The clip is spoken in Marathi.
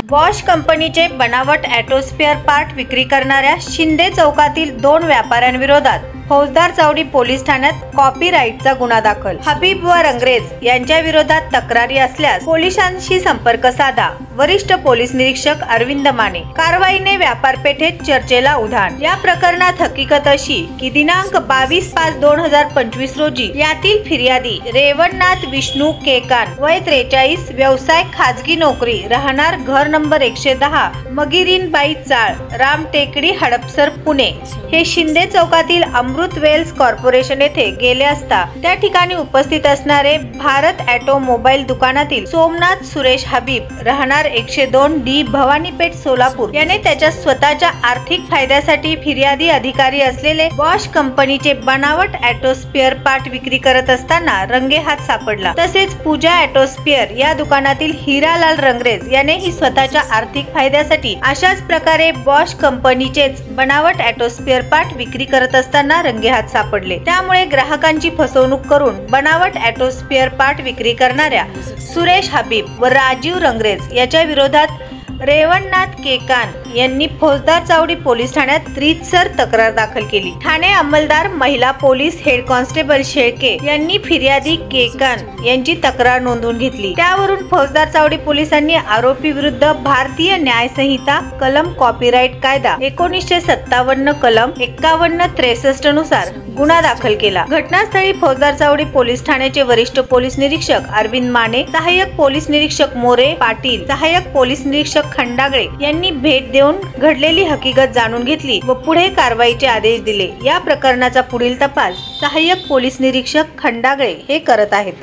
बॉश कंपनीचे बनावट ऑटो स्पेअर पार्ट विक्री करणाऱ्या शिंदे चौकातील 2 व्यापाऱ्यांविरोधात फौजदार चावडी पोलीस ठाण्यात कॉपीराईटचा गुन्हा दाखल। हबीब व रंगरेज यांच्या विरोधात तक्रारी असल्यास पोलिसांशी संपर्क साधा। वरिष्ठ पोलीस निरीक्षक अरविंद माने। कारवाईने व्यापारपेठेत चर्चेला उधाण। या प्रकरणात हकीकत अशी की दिनांक 22/5/2025 रोजी यातील फिर्यादी रेवणनाथ विष्णू केकान, वय 43, व्यवसाय खाजगी नोकरी, राहणार घर नंबर 110, मगिरीनबाई चाळ, रामटेकडी, हडपसर, पुणे, हे शिंदे चौकातील अमृत वेल्स कॉर्पोरेशन येथे गेले असता त्या ठिकाणी उपस्थित असणारे भारत ऑटोमोबाईल दुकानातील सोमनाथ सुरेश हबीब, राहणार 102D, भवानीपेठ, सोलापूर, याने त्याच्या स्वतःच्या आर्थिक फायद्यासाठी फिर्यादी अधिकारी असलेले बॉश कंपनीचे बनावट ऑटो स्पेअर पार्ट विक्री करत असताना रंगेहात सापडला। तसेच पूजा ऑटो स्पेअर या दुकानातील हिरालाल रंगरेज यानेही स्वतःच्या आर्थिक फायद्यासाठी अशाच प्रकारे बॉश कंपनीचेच बनावट ऑटो स्पेअर पार्ट विक्री करत असताना रंगेहात सापडले। त्यामुळे ग्राहकांची फसवणूक करून बनावट ऑटो स्पेअर पार्ट विक्री करणाऱ्या सुरेश हबीब व राजीव रंगरेज याच्या विरोधात रेवणनाथ केकान यांनी फौजदार चावडी पोलीस ठाण्यात रीतसर तक्रार दाखल केली। ठाणे अंमलदार महिला पोलीस हेड कॉन्स्टेबल शेळके यांनी फिर्यादी केकान यांची तक्रार नोंदवून घेतली। त्यावरून फौजदार चावडी पोलिसांनी आरोपी विरुद्ध भारतीय न्याय संहिता कलम कॉपीराइट कायदा 1957 कलम 5163 नुसार गुन्हा दाखल केला। घटनास्थळी फौजदार चावडी पोलीस ठाण्याचे वरिष्ठ पोलीस निरीक्षक अरविंद माने, सहाय्यक पोलीस निरीक्षक मोरे पाटील, सहाय्यक पोलीस निरीक्षक खंडागळे यांनी भेट देऊन घडलेली हकीकत जाणून घेतली व पुढे कारवाईचे आदेश दिले। या प्रकरणाचा पुढील तपास सहाय्यक पोलीस निरीक्षक खंडागळे हे करत आहेत।